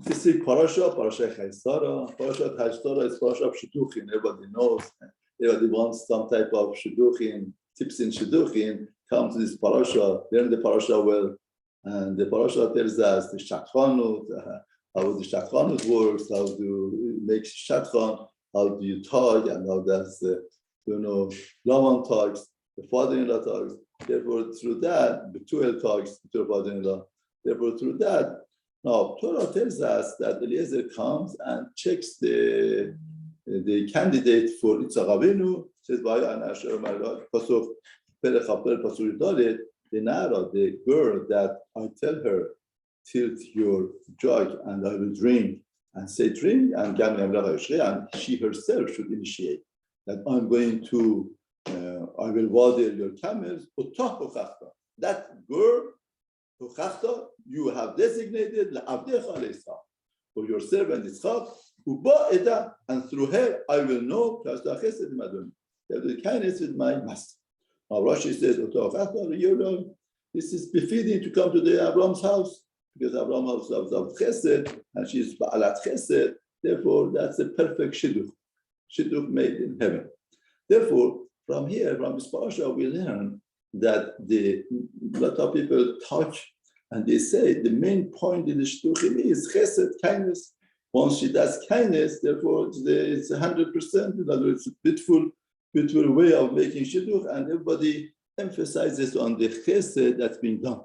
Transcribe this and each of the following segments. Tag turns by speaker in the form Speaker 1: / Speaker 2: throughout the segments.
Speaker 1: This is Parasha Chaisara. Parasha Chaisara is Parasha of Shidduchin. Everybody knows. Everybody wants some type of Shidduchin, tips in Shidduchin. Come to this Parasha, learn the Parasha well. And the Parasha tells us the Shadchanut, how the Shadchanut works, how to make Shadchan, how do you talk, and how does, Laman talks, the father-in-law talks. Therefore, through that, Betuel talks to the father-in-law. Therefore, through that, now Torah tells us that Eliezer comes and checks the candidate for Yitzhak Avinu. Says, the girl that I tell her, tilt your jug and I will drink, and say drink, and she herself should initiate that I'm going to, I will water your camels. That girl, you have designated for your servant Yitzchak, and through her I will know the kindness with my master. Now Rashi says, this is befitting to come to the Abraham's house, because Abraham's house was chesed, and she is ba'alat chesed. Therefore, that's a perfect shidduch made in heaven. Therefore, from here, from this parasha, we learn that a lot of people talk and they say the main point in the shidduchim is chesed, kindness. Once she does kindness, therefore it's 100%. In other words, it's a beautiful way of making shidduch, and everybody emphasizes on the chesed that's been done.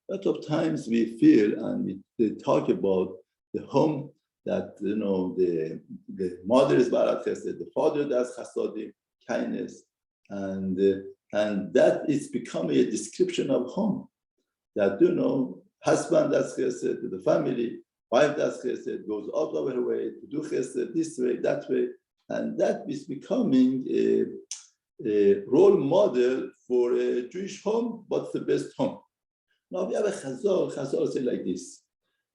Speaker 1: A lot of times we feel and they talk about the home that the mother is barat chesed, the father does chasadim, kindness, and that is becoming a description of home. That husband does chesed to the family, wife does chesed, goes out of her way to do chesed this way, that way, and that is becoming a role model for a Jewish home. What's the best home? Now we have a Chazal say like this.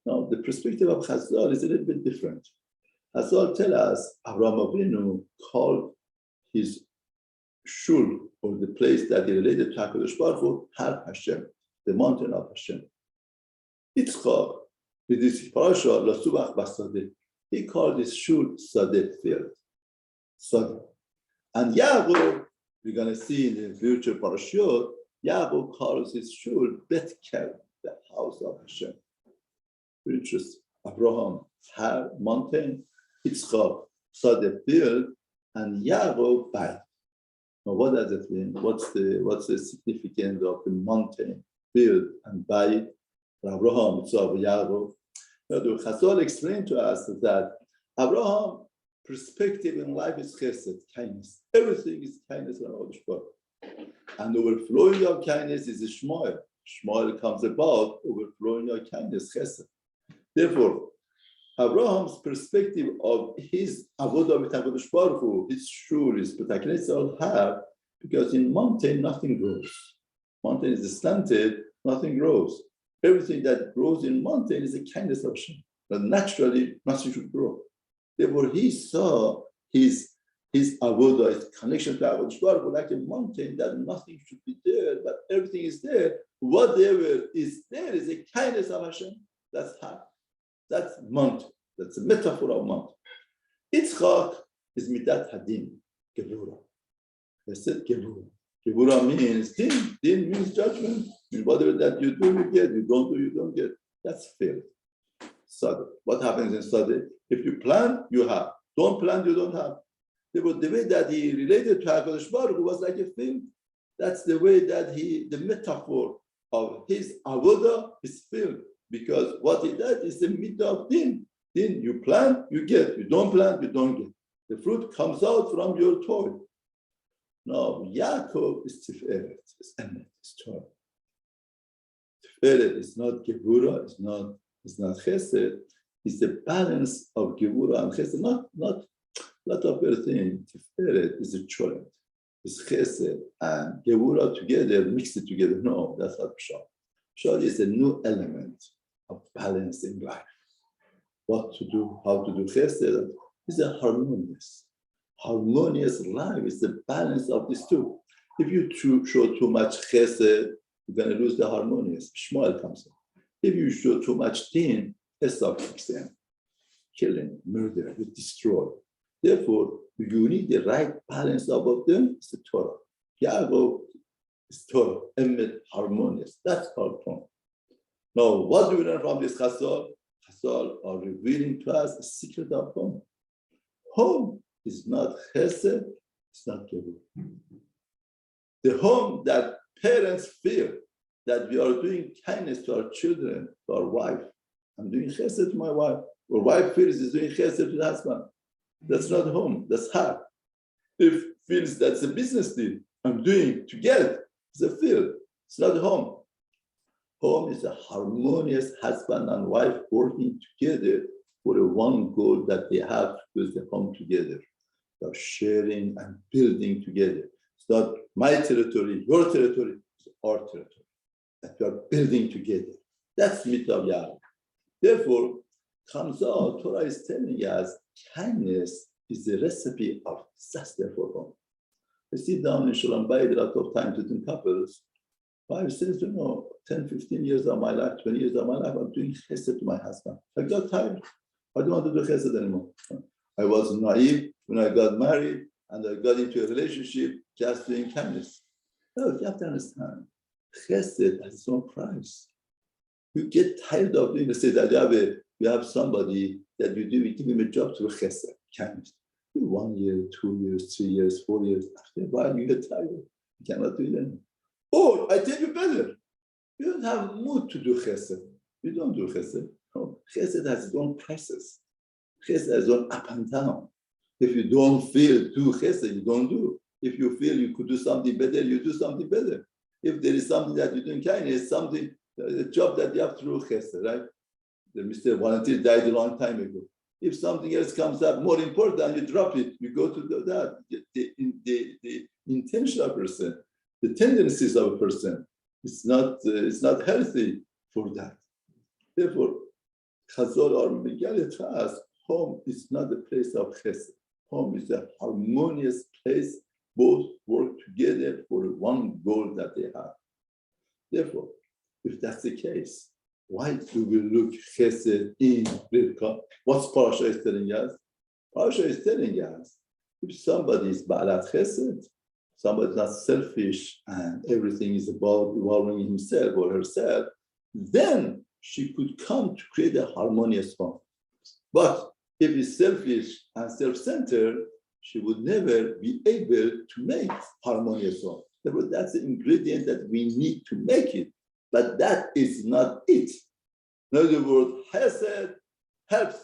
Speaker 1: Now the perspective of Chazal is a little bit different. Chazal tell us Avraham Avinu called his shul, or the place that he related to HaKadosh Baruch Hu, Har Hashem, the mountain of Hashem. Yitzchak, with this parasha, Lasubach Basadeh, he called his shul Sadeh field. Sadeh. And Yaakov, we're going to see in the future parashot, Yaakov calls his shul Bet Kel, the house of Hashem. Which is Abraham, Har, mountain, Yitzchak, Sadeh field, and Yaakov, Bayit. Now, what does it mean? What's the significance of the mountain, field, and Bayit? Abraham, Yitzchak, Yaakov. Now, the Chazal explained to us that Abraham perspective in life is chesed, kindness. Everything is kindness and all. And overflowing of kindness is a shmoel. Shmoel comes about overflowing of kindness, chesed. Therefore, Abraham's perspective of his avodah with HaKadosh Baruch Hu, his shul, his betaknes all have, because in mountain nothing grows. Mountain is stunted, nothing grows. Everything that grows in mountain is the kindness of Hashem. But naturally, nothing should grow. Therefore, he saw his avodah, his connection to HaKadosh Baruch Hu, like a mountain that nothing should be there, but everything is there. Whatever is there is a kindness of Hashem. That's how. That's mountain. That's a metaphor of mountain. Yitzchak is midat hadin, gevura. I said gevura. Gevura means din. Din means judgment. And whatever that you do, you get. You don't do, you don't get. That's fair. Sadeh. What happens in Sadeh? If you plan, you have. Don't plan, you don't have. The way that he related to HaKadosh Baruch Hu was like a film. That's the way that the metaphor of his avodah is filmed. Because what he does is the midah of din. Din, you plan, you get. You don't plan, you don't get. The fruit comes out from your toil. Now, Yaakov is tiferet, is emet, is toil. Tiferet is not gevura, it's not chesed. It's the balance of gevura and chesed. Not a lot of people think tiferet is a cholent. It's chesed and gevura together, mix it together. No, that's not pshat. Pshat is a new element of balancing life. What to do, how to do chesed is a harmonious. Harmonious life is the balance of these two. If you show too much chesed, you're going to lose the harmonious. Shmuel comes in. If you show too much din, S-6M, killing, murder, you destroy. Therefore, you need the right balance of them. It's the Torah. Yago is Torah, Emet, harmonious. That's called home. Now, what do we learn from this Chazal? Chazal are revealing to us the secret of home. Home is not chesed, it's not gevur. The home that parents feel that we are doing kindness to our children, to our wife. I'm doing chesed to my wife. Or wife feels is doing chesed to the husband. That's not home, that's hard. If feels that's a business deal, I'm doing to get, it's a feel, it's not home. Home is a harmonious husband and wife working together for a one goal that they have to build the home together. They're sharing and building together. It's not my territory, your territory, it's our territory. That we are building together. That's mitzvah Yahweh. Therefore, comes out, Torah is telling us kindness is the recipe of success for home. I sit down in Shalom Bayit a lot of times with couples. 5, 6, 10, 15 years of my life, 20 years of my life, I'm doing chesed to my husband. I got tired. I don't want to do chesed anymore. I was naive when I got married and I got into a relationship just doing kindness. No, you have to understand, chesed has its own price. You get tired of doing the say that you have somebody that you give him a job to chesed, kindness. 1 year, 2 years, 3 years, 4 years. After a while, you get tired. You cannot do it anymore. Or I tell you better, you don't have mood to do chesed. You don't do chesed. No, chesed has its own prices. Chesed has its own up and down. If you don't feel do chesed, you don't do. If you feel you could do something better, you do something better. If there is something that you're doing kindness, something, a job that you have to do chesed, right? The Mr. Volunteer died a long time ago. If something else comes up more important, you drop it, you go to that. The intention of a person, the tendencies of a person, it's not healthy for that. Therefore, Chazal are beginning to us, home is not a place of chesed. Home is a harmonious place, both work together for one goal that they have. Therefore, if that's the case, why do we look chesed in Rivka? What's Parasha is telling us? Parasha is telling us, if somebody is ba'alat chesed, somebody is not selfish and everything is about evolving himself or herself, then she could come to create a harmonious home. But if he's selfish and self-centered, she would never be able to make harmonious home. Therefore, that's the ingredient that we need to make it. But that is not it. In other words, chesed helps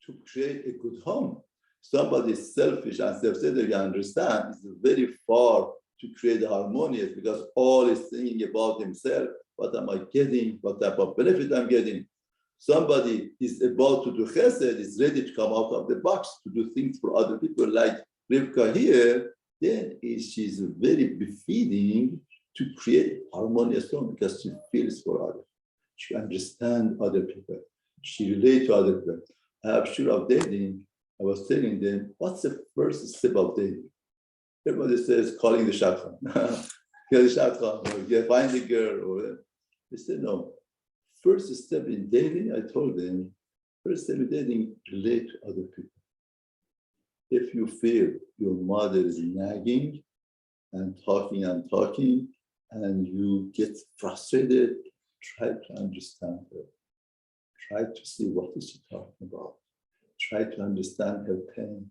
Speaker 1: to create a good home. Somebody is selfish and self-centered, you understand, is very far to create a harmonious because all is thinking about himself. What am I getting? What type of benefit I'm getting? Somebody is about to do chesed, is ready to come out of the box to do things for other people like Rivka here, then she's very befitting to create harmonious home because she feels for others. She understands other people. She relates to other people. I have sure of dating, I was telling them, what's the first step of dating? Everybody says calling the shotgun. Get the shotgun, or find the girl, or whatever. They said, no. First step in dating, I told them, first step in dating, relate to other people. If you feel your mother is nagging and talking, and you get frustrated, try to understand her. Try to see what is she talking about. Try to understand her pain.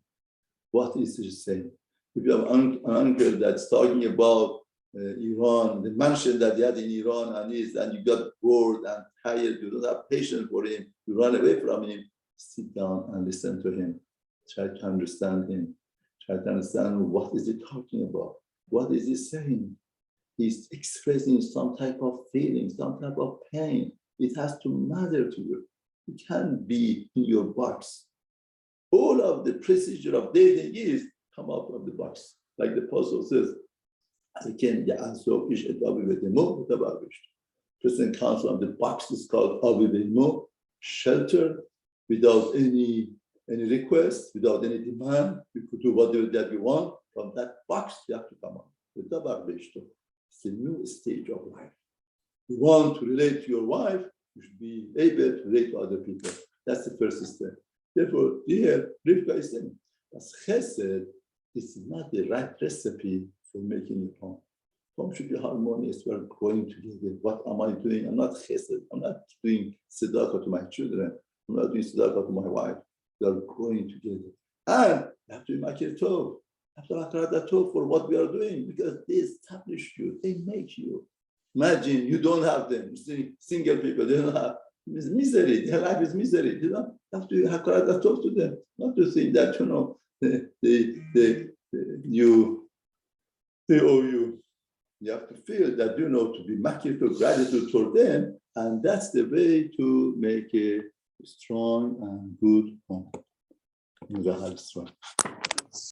Speaker 1: What is she saying? If you have an uncle that's talking about Iran, the mansion that he had in Iran, and you got bored and tired, you don't have patience for him, you run away from him, sit down and listen to him. Try to understand him. Try to understand what is he talking about. What is he saying? He's expressing some type of feeling, some type of pain. It has to matter to you. You can't be in your box. All of the procedure of dating is come out of the box. Like the apostle says, Person comes from the box is called Avivimo, shelter, without any request, without any demand. You could do whatever that you want. From that box, you have to come out. It's a new stage of life. You want to relate to your wife, you should be able to relate to other people. That's the first step. Therefore, here, Rivka is saying, as chesed is not the right recipe for making a home. Home should be harmonious. We are growing together. What am I doing? I'm not chesed. I'm not doing tzedakah to my children. I'm not doing tzedakah to my wife. We are growing together. And we have to be makir tov. We have to hakarat tov for what we are doing because they establish you. They make you. Imagine you don't have them. Single people, they don't have misery. Their life is misery. You don't have to hakarat tov to them. Not to think that, they owe you. You have to feel that, to be makir to gratitude for them. And that's the way to make a strong and good home. Strong.